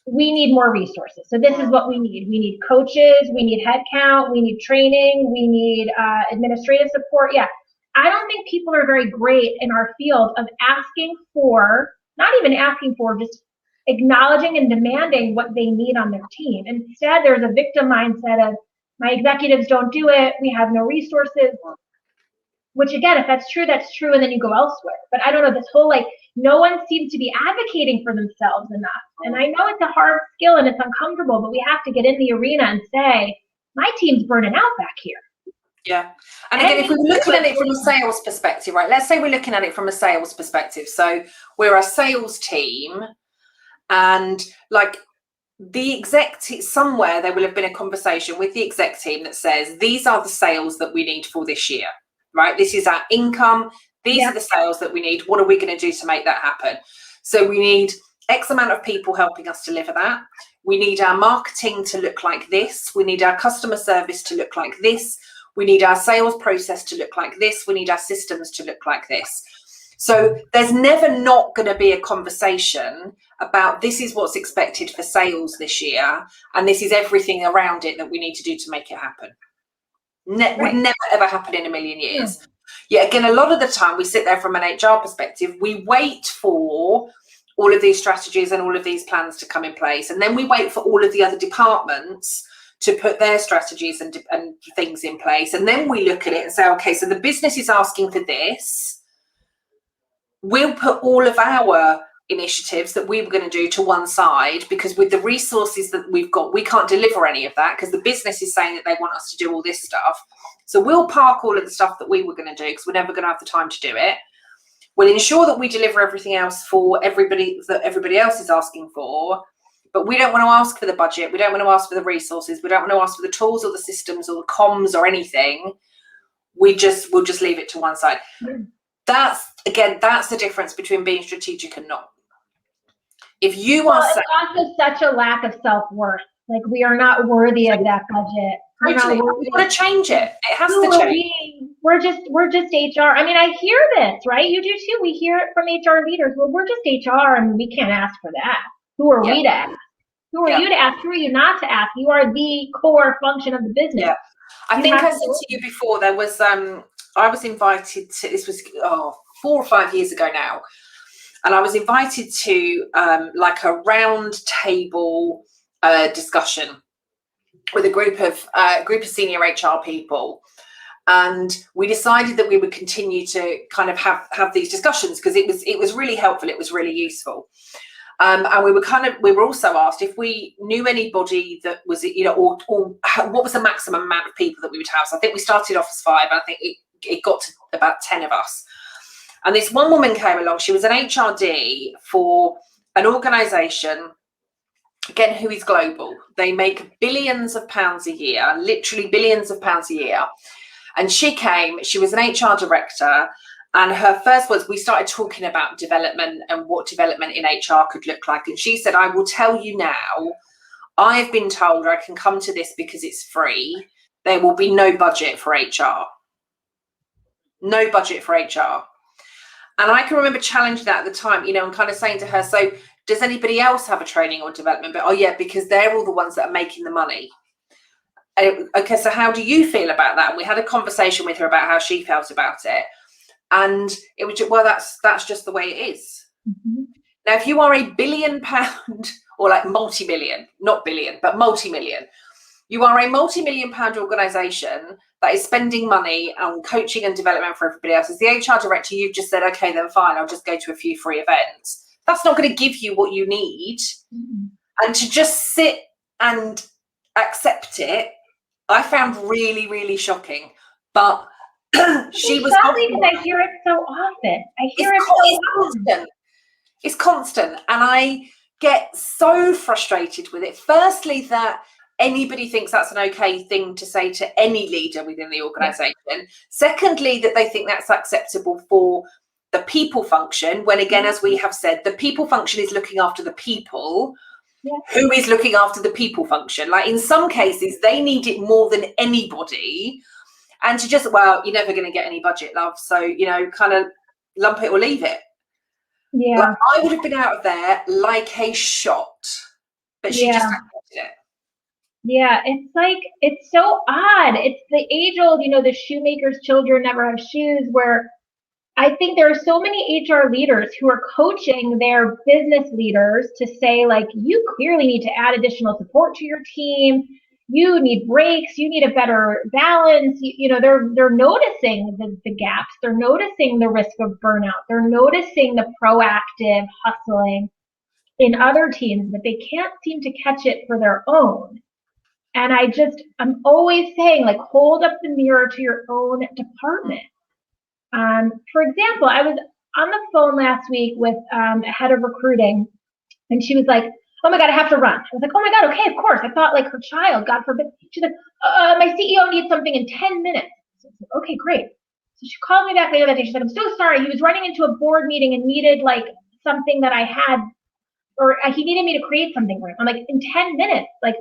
we need more resources. So this is what we need. We need coaches, we need headcount, we need training, we need administrative support. Yeah, I don't think people are very great in our field of asking for, not even asking for, just acknowledging and demanding what they need on their team. Instead, there's a victim mindset of, my executives don't do it, we have no resources, which again, if that's true, and then you go elsewhere. But I don't know, this whole like, no one seems to be advocating for themselves enough. And I know it's a hard skill and it's uncomfortable, but we have to get in the arena and say, my team's burning out back here. Yeah. And again, if we're looking at it from a sales perspective, right, let's say we're looking at it from a sales perspective. So we're a sales team, and like the exec somewhere there will have been a conversation with the exec team that says, these are the sales that we need for this year, right? This is our income. These are the sales that we need. What are we going to do to make that happen? So we need X amount of people helping us deliver that. We need our marketing to look like this. We need our customer service to look like this. We need our sales process to look like this. We need our systems to look like this. So there's never not going to be a conversation about, this is what's expected for sales this year, and this is everything around it that we need to do to make it happen. Would never ever happen in a million years. Yeah, again, a lot of the time we sit there from an HR perspective, we wait for all of these strategies and all of these plans to come in place, and then we wait for all of the other departments to put their strategies and things in place, and then we look at it and say, okay, so the business is asking for this. We'll put all of our initiatives that we were going to do to one side, because with the resources that we've got, we can't deliver any of that because the business is saying that they want us to do all this stuff. So we'll park all of the stuff that we were going to do because we're never going to have the time to do it. We'll ensure that we deliver everything else for everybody that everybody else is asking for, but we don't want to ask for the budget. We don't want to ask for the resources. We don't want to ask for the tools or the systems or the comms or anything. We'll just leave it to one side. That's the difference between being strategic and not. If you are it's also such a lack of self-worth. Like, we are not worthy of that budget. Totally. We've got to change it. It has to change. We're just HR. I mean, I hear this, right? You do too. We hear it from HR leaders. Well, we're just HR and we can't ask for that. Who are we to ask? Who are you to ask? Who are you not to ask? You are the core function of the business. Yeah. I think I said to you before, there was I was invited to, this was 4 or 5 years ago now, and I was invited to like a round table discussion with a group of senior HR people, and we decided that we would continue to kind of have these discussions because it was really helpful, it was really useful. And we were also asked if we knew anybody that was, or what was the maximum amount of people that we would have. So I think we started off as 5, and I think it got to about 10 of us. And this one woman came along. She was an HRD for an organisation, again, who is global. They make billions of pounds a year, literally billions of pounds a year. And she came, she was an HR director, and her first words, we started talking about development and what development in HR could look like. And she said, I will tell you now, I've been told I can come to this because it's free. There will be no budget for HR. No budget for HR. And I can remember challenging that at the time, and kind of saying to her, so does anybody else have a training or development? But, oh yeah, because they're all the ones that are making the money. Okay, so how do you feel about that? And we had a conversation with her about how she felt about it. And it was just, well, that's just the way it is. Mm-hmm. Now, if you are £1 billion or like multi-million, not billion, but multi-million, you are a multi-million-pound organisation that is spending money on coaching and development for everybody else. As the HR director, you've just said, okay, then fine, I'll just go to a few free events. That's not going to give you what you need. Mm-hmm. And to just sit and accept it, I found really, really shocking. But she was because I hear it so often. It's constant, and I get so frustrated with it. Firstly, that anybody thinks that's an okay thing to say to any leader within the organisation. Yeah. Secondly, that they think that's acceptable for the people function, when again, as we have said, the people function is looking after the people. Yeah. Who is looking after the people function. Like, in some cases, they need it more than anybody. And to just, well, you're never going to get any budget, love. So, kind of lump it or leave it. Yeah. Like, I would have been out of there like a shot. But she just accepted it. Yeah, it's like, it's so odd. It's the age old, the shoemaker's children never have shoes, where I think there are so many HR leaders who are coaching their business leaders to say, like, you clearly need to add additional support to your team. You need breaks. You need a better balance. They're noticing the gaps. They're noticing the risk of burnout. They're noticing the proactive hustling in other teams, but they can't seem to catch it for their own. And I'm always saying, like, hold up the mirror to your own department. For example, I was on the phone last week with a head of recruiting, and she was like, "Oh my God, I have to run." I was like, "Oh my God, okay, of course." I thought, like, her child, God forbid. She's like, "My CEO needs something in 10 minutes. So I said, "Okay, great." So she called me back later that day. She said, "I'm so sorry. He was running into a board meeting and needed, like, something that I had, or he needed me to create something for him." I'm like, "In 10 minutes? Like,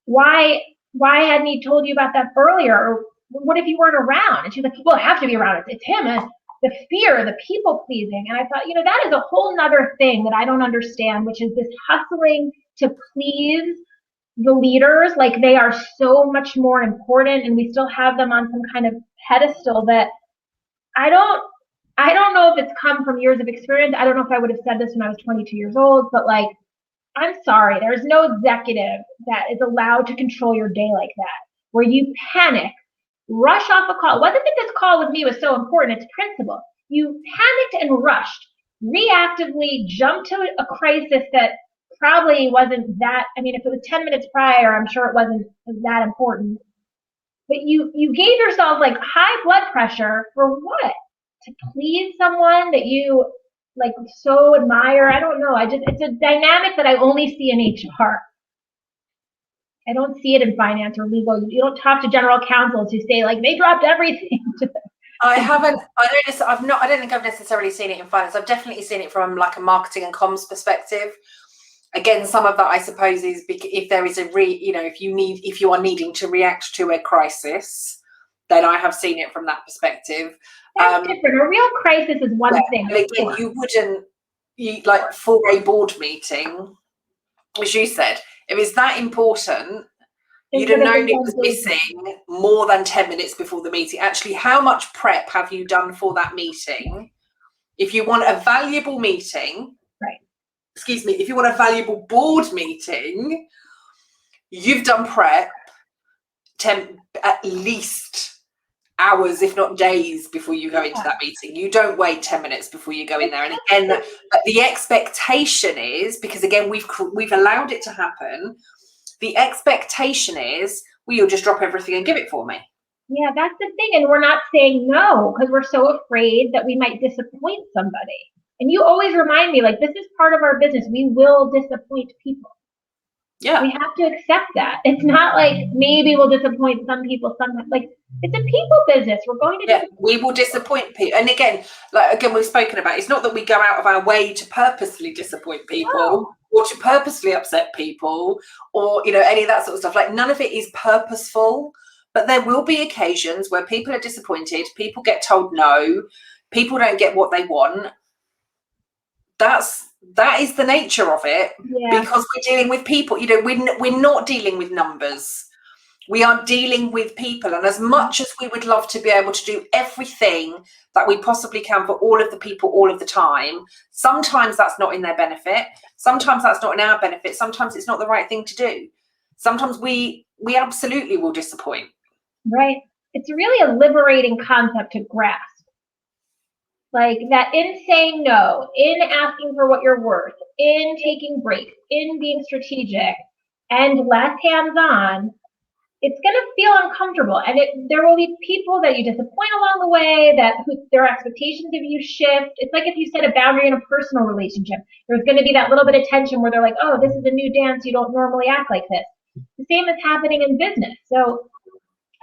why hadn't he told you about that earlier? Or what if you weren't around?" And she's like, "Well, I have to be around. It's him, and the fear, the people pleasing." And I thought, that is a whole nother thing that I don't understand, which is this hustling to please the leaders. Like, they are so much more important, and we still have them on some kind of pedestal that I don't know if it's come from years of experience. I don't know if I would have said this when I was 22 years old, but, like, I'm sorry, there's no executive that is allowed to control your day like that, where you panic, rush off a call. It wasn't that this call with me was so important, it's principle. You panicked and rushed, reactively jumped to a crisis that probably wasn't that, I mean, if it was 10 minutes prior, I'm sure it wasn't that important. But you gave yourself, like, high blood pressure for what? To please someone that you, like, so admire? I don't know. It's a dynamic that I only see in HR. I don't see it in finance or legal. You don't talk to general counsels who say, like, they dropped everything. I don't think I've necessarily seen it in finance. I've definitely seen it from, like, a marketing and comms perspective. Again, some of that, I suppose, is if there is if you are needing to react to a crisis, then I have seen it from that perspective. That's different. A real crisis is one thing. But again, you wouldn't, like, for a board meeting, as you said, if it's that important, you'd have known it was missing more than 10 minutes before the meeting. Actually, how much prep have you done for that meeting? If you want a valuable meeting, right? Excuse me, if you want a valuable board meeting, you've done prep at least hours, if not days, before you go into that meeting. You don't wait 10 minutes before you go in there. And again, the expectation is, because again, we've allowed it to happen, the expectation is, well, you'll just drop everything and give it for me. Yeah, that's the thing. And we're not saying no because we're so afraid that we might disappoint somebody. And you always remind me, like, this is part of our business. We will disappoint people. Yeah. We have to accept that. It's not like maybe we'll disappoint some people sometimes. Like, it's a people business. We're going to we will disappoint people. And again, we've spoken about, it's not that we go out of our way to purposely disappoint people or to purposely upset people or, any of that sort of stuff. Like, none of it is purposeful, but there will be occasions where people are disappointed, people get told no, people don't get what they want. That is the nature of it, because we're dealing with people. We're not dealing with numbers. We are dealing with people. And as much as we would love to be able to do everything that we possibly can for all of the people all of the time, sometimes that's not in their benefit. Sometimes that's not in our benefit. Sometimes it's not the right thing to do. Sometimes we absolutely will disappoint. Right. It's really a liberating concept to grasp. Like, that in saying no, in asking for what you're worth, in taking breaks, in being strategic and less hands-on, it's going to feel uncomfortable. And there will be people that you disappoint along the way, that their expectations of you shift. It's like if you set a boundary in a personal relationship. There's going to be that little bit of tension where they're like, oh, this is a new dance. You don't normally act like this. The same is happening in business. So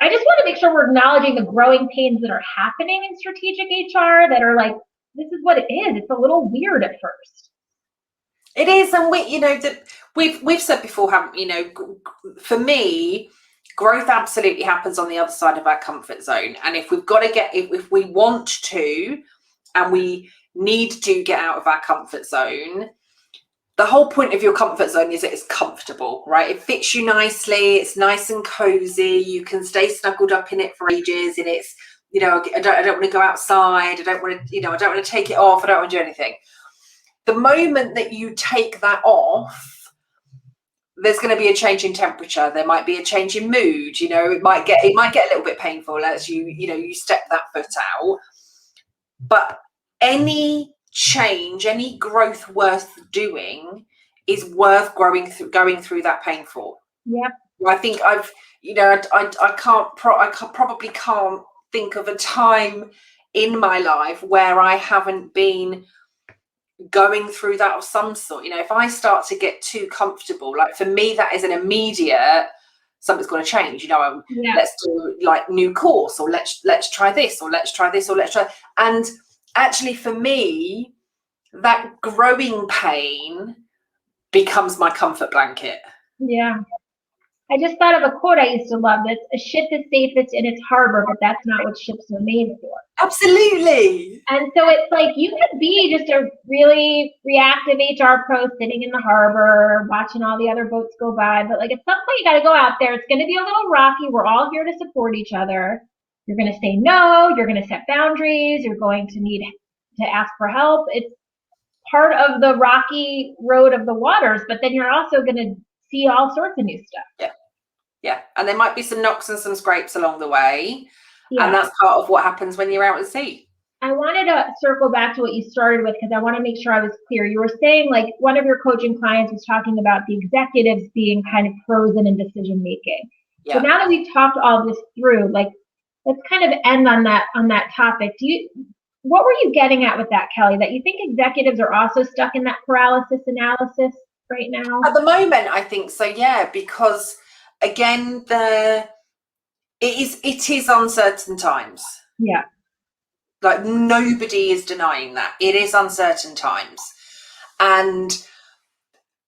I just want to make sure we're acknowledging the growing pains that are happening in strategic HR that are like, this is what it is. It's a little weird at first. It is. And we've said before, haven't for me, growth absolutely happens on the other side of our comfort zone. And if we've got to if we want to, and we need to get out of our comfort zone, the whole point of your comfort zone is that it's comfortable, right? It fits you nicely. It's nice and cozy. You can stay snuggled up in it for ages. And it's, you know, I don't want to go outside. I don't want to, you know, I don't want to take it off. I don't want to do anything. The moment that you take that off, there's going to be a change in temperature. There might be a change in mood. You know, it might get a little bit painful as you step that foot out. But any change, any growth worth doing is worth going through that pain for. Yeah. I think I probably can't think of a time in my life where I haven't been going through that of some sort. You know, if I start to get too comfortable, like for me, that is an immediate, something's going to change. You know, let's do like new course, or let's try this, or let's try this, or let's try. And actually, for me, that growing pain becomes my comfort blanket. Yeah. I just thought of a quote I used to love. That's a ship is safest in its harbor, but that's not what ships are made for. Absolutely. And so it's like you could be just a really reactive HR pro sitting in the harbor, watching all the other boats go by. But like at some point, you got to go out there. It's going to be a little rocky. We're all here to support each other. You're going to say no. You're going to set boundaries. You're going to need to ask for help. It's part of the rocky road of the waters. But then you're also going to see all sorts of new stuff. Yeah. And there might be some knocks and some scrapes along the way. Yeah. And that's part of what happens when you're out at sea. I wanted to circle back to what you started with, because I want to make sure I was clear. You were saying like one of your coaching clients was talking about the executives being kind of frozen in decision making. Yeah. So now that we've talked all this through, like let's kind of end on that topic. What were you getting at with that, Kelly? That you think executives are also stuck in that paralysis analysis right now? At the moment, I think so, yeah, because again, it is uncertain times. Yeah. Like nobody is denying that. It is uncertain times. And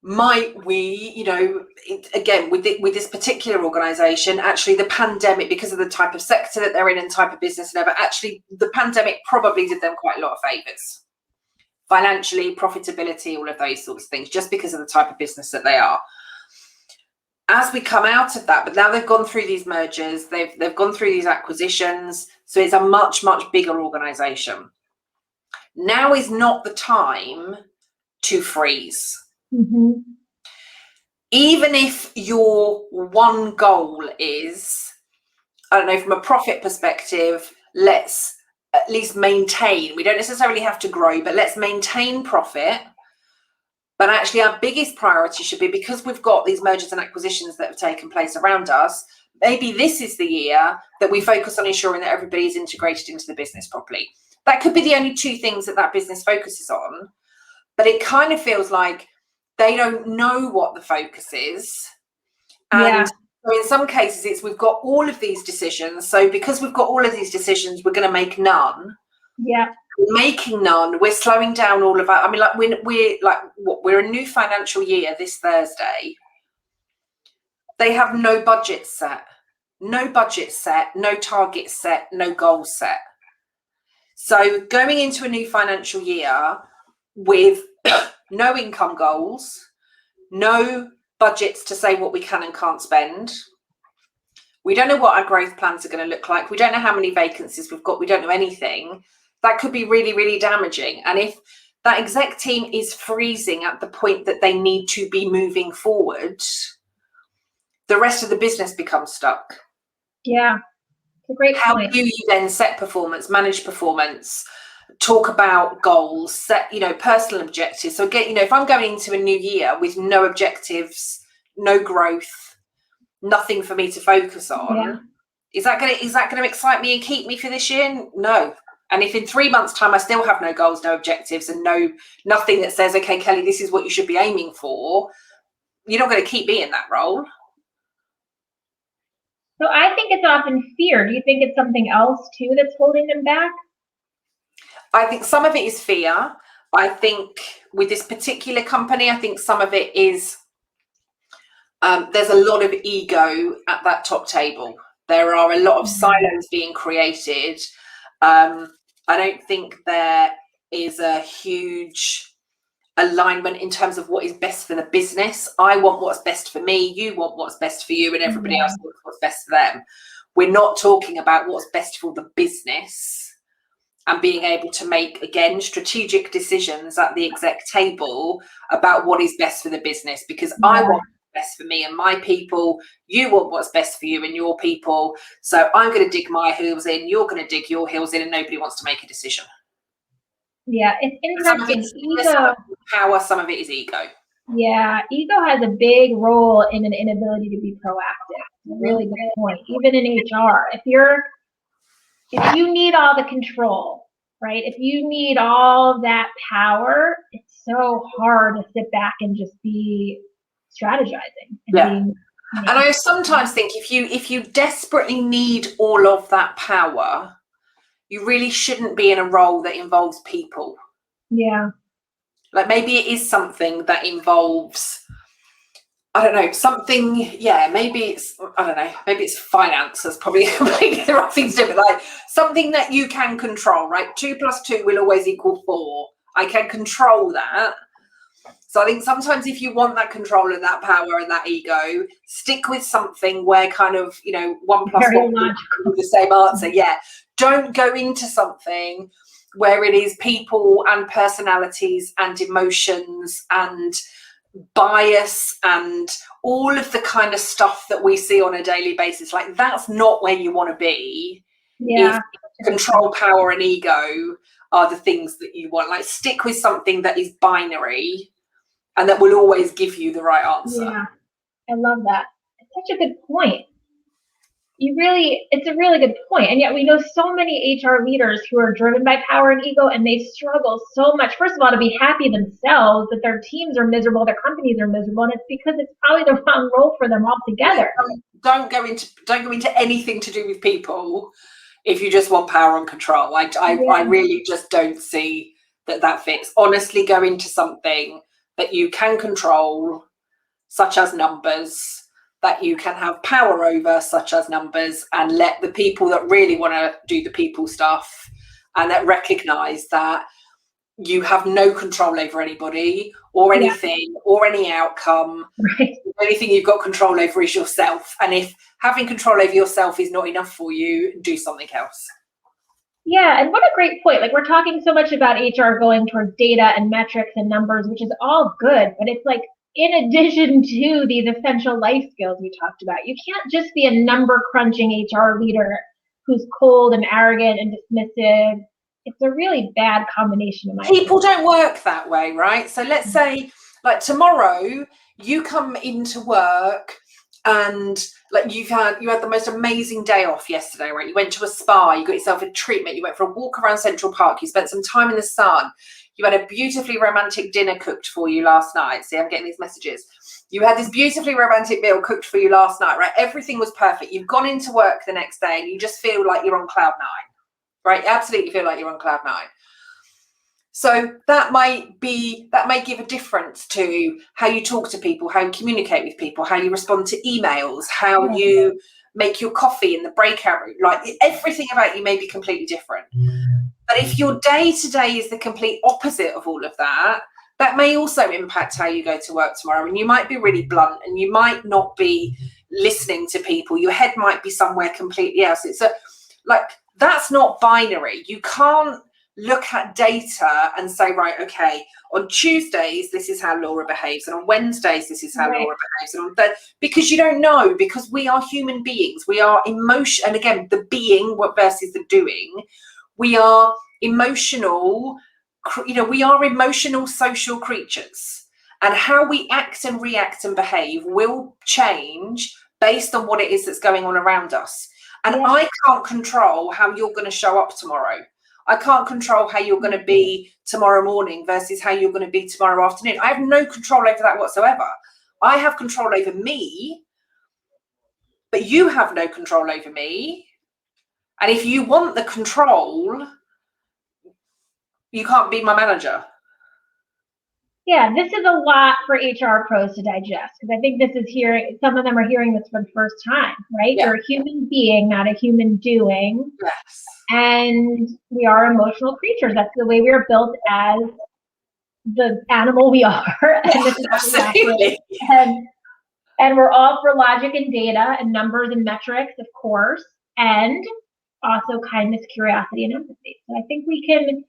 might we, you know, again, with this particular organization, actually the pandemic, because of the type of sector that they're in and type of business and ever, actually the pandemic probably did them quite a lot of favors. Financially, profitability, all of those sorts of things, just because of the type of business that they are. As we come out of that, but now they've gone through these mergers, they've gone through these acquisitions, so it's a much, much bigger organization. Now is not the time to freeze. Mm-hmm. Even if your one goal is, I don't know, from a profit perspective, let's at least maintain. We don't necessarily have to grow, but let's maintain profit. But actually our biggest priority should be, because we've got these mergers and acquisitions that have taken place around us, maybe this is the year that we focus on ensuring that everybody is integrated into the business properly. That could be the only two things that business focuses on, but it kind of feels like they don't know what the focus is. And so in some cases it's, we've got all of these decisions. So because we've got all of these decisions, we're going to make none. Yeah. Making none, we're slowing down all of our, I mean, like we're a new financial year this Thursday. They have no budget set, no target set, no goal set. So going into a new financial year with no income goals, no budgets to say what we can and can't spend. We don't know what our growth plans are going to look like. We don't know how many vacancies we've got. We don't know anything. That could be really, really damaging. And if that exec team is freezing at the point that they need to be moving forward, the rest of the business becomes stuck. Yeah, it's a great How point. do you then set performance, manage performance, talk about goals, set, you know, personal objectives? So again, you know, if I'm going into a new year with no objectives, no growth, nothing for me to focus on, is that going to excite me and keep me for this year? No. And if in 3 months' time I still have no goals, no objectives, and nothing that says, okay, Kelly, this is what you should be aiming for, you're not going to keep me in that role. So I think it's often fear. Do you think it's something else too that's holding them back? I think some of it is fear. I think with this particular company, I think some of it is there's a lot of ego at that top table. There are a lot of silos being created. I don't think there is a huge alignment in terms of what is best for the business. I want what's best for me, you want what's best for you, and everybody else wants what's best for them. We're not talking about what's best for the business and being able to make, again, strategic decisions at the exec table about what is best for the business, because I want what's best for me and my people, you want what's best for you and your people. So I'm going to dig my heels in, you're going to dig your heels in, and nobody wants to make a decision. Yeah, it's interesting. Some of it is power, some of it is ego. Yeah, ego has a big role in an inability to be proactive. It's a really good point. Even in HR, if you need all the control, right? If you need all that power, it's so hard to sit back and just be strategizing. And I sometimes think if you desperately need all of that power, you really shouldn't be in a role that involves people. Yeah. Like maybe it is something that involves, I don't know, something, maybe it's finance. That's probably the right thing to do, but like something that you can control, right? 2 + 2 will always equal 4. I can control that. So I think sometimes if you want that control and that power and that ego, stick with something where kind of, 1 + 1 is the same answer. Yeah. Don't go into something where it is people and personalities and emotions and bias and all of the kind of stuff that we see on a daily basis. Like that's not where you want to be. Yeah. If control, power and ego are the things that you want. Like stick with something that is binary and that will always give you the right answer. Yeah, I love that. It's such a good point. It's a really good point. And yet we know so many HR leaders who are driven by power and ego, and they struggle so much, first of all, to be happy themselves, that their teams are miserable, their companies are miserable, and it's because it's probably the wrong role for them altogether. Don't go into anything to do with people if you just want power and control. I really just don't see that fits. Honestly, go into something that you can control, such as numbers, that you can have power over, such as numbers, and let the people that really want to do the people stuff and that recognize that you have no control over anybody or anything or any outcome. Right. The only thing you've got control over is yourself. And if having control over yourself is not enough for you, do something else. Yeah, and what a great point. Like we're talking so much about HR going towards data and metrics and numbers, which is all good, but it's like in addition to these essential life skills we talked about, you can't just be a number crunching HR leader who's cold and arrogant and dismissive. It's a really bad combination of people don't work that way, right? So let's say like tomorrow you come into work and like you had the most amazing day off yesterday, right? You went to a spa, you got yourself a treatment, you went for a walk around Central Park, you spent some time in the sun, you had a beautifully romantic dinner cooked for you last night. See, I'm getting these messages. You had this beautifully romantic meal cooked for you last night, right? Everything was perfect. You've gone into work the next day and you just feel like you're on cloud 9, right? You absolutely feel like you're on cloud 9. So that might give a difference to how you talk to people, how you communicate with people, how you respond to emails, how you make your coffee in the breakout room. Like everything about you may be completely different. But if your day-to-day is the complete opposite of all of that, that may also impact how you go to work tomorrow. And you might be really blunt and you might not be listening to people. Your head might be somewhere completely else. That's not binary. You can't look at data and say, right, okay, on Tuesdays, this is how Laura behaves. And on Wednesdays, this is how Laura behaves. Because you don't know, because we are human beings. We are emotion. And again, the being versus the doing. We are emotional, we are emotional social creatures. And how we act and react and behave will change based on what it is that's going on around us. And I can't control how you're going to show up tomorrow. I can't control how you're going to be tomorrow morning versus how you're going to be tomorrow afternoon. I have no control over that whatsoever. I have control over me, but you have no control over me. And if you want the control, you can't be my manager. Yeah, this is a lot for HR pros to digest, because I think some of them are hearing this for the first time, right? Yeah. You're a human being, not a human doing. Yes. And we are emotional creatures. That's the way we are built as the animal we are, and this is how we Absolutely. operate. And we're all for logic and data and numbers and metrics, of course, and also kindness, curiosity, and empathy. So I think we can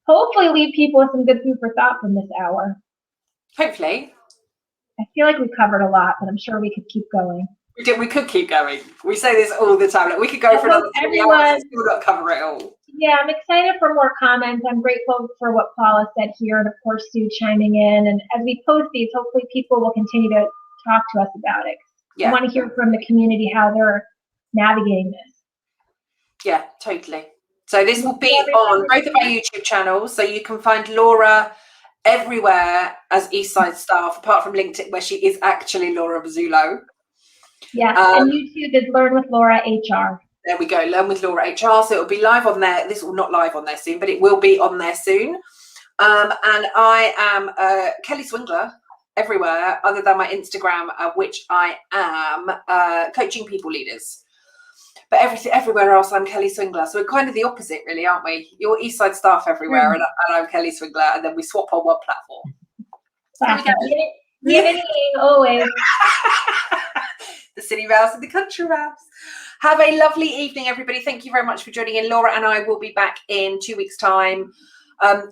hopefully leave people with some good food for thought from this hour. Hopefully. I feel like we've covered a lot, but I'm sure we could keep going. We could keep going. We say this all the time. Like, we could go for another 3 hours and still not cover it all. Yeah, I'm excited for more comments. I'm grateful for what Paula said here, and of course Sue chiming in. And as we post these, hopefully people will continue to talk to us about it. Yeah. I want to hear from the community how they're navigating this. Yeah, totally. So this will be on both of our YouTube channels. So you can find Laura everywhere as Eastside Staff, apart from LinkedIn, where she is actually Laura Mazzullo. Yeah, and YouTube is Learn with Laura HR. There we go, Learn with Laura HR. So it'll be live on there. This will not live on there soon, but it will be on there soon. And I am Kelly Swingler everywhere, other than my Instagram, which I am coaching people leaders. But everywhere else, I'm Kelly Swingler. So we're kind of the opposite, really, aren't we? You're Eastside Staff everywhere, and I'm Kelly Swingler, and then we swap on one platform. Giving always. The city mouse and the country mouse. Have a lovely evening, everybody. Thank you very much for joining in. Laura and I will be back in 2 weeks' time.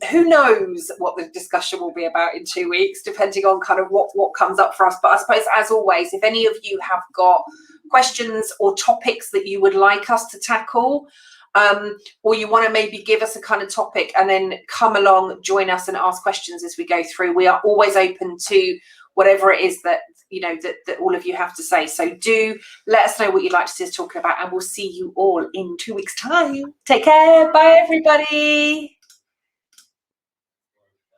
Who knows what the discussion will be about in 2 weeks, depending on kind of what comes up for us. But I suppose, as always, if any of you have got questions or topics that you would like us to tackle, or you want to maybe give us a kind of topic and then come along, join us and ask questions as we go through, we are always open to whatever it is that that all of you have to say. So do let us know what you'd like to see us talk about, and we'll see you all in 2 weeks' time. Take care. Bye, everybody.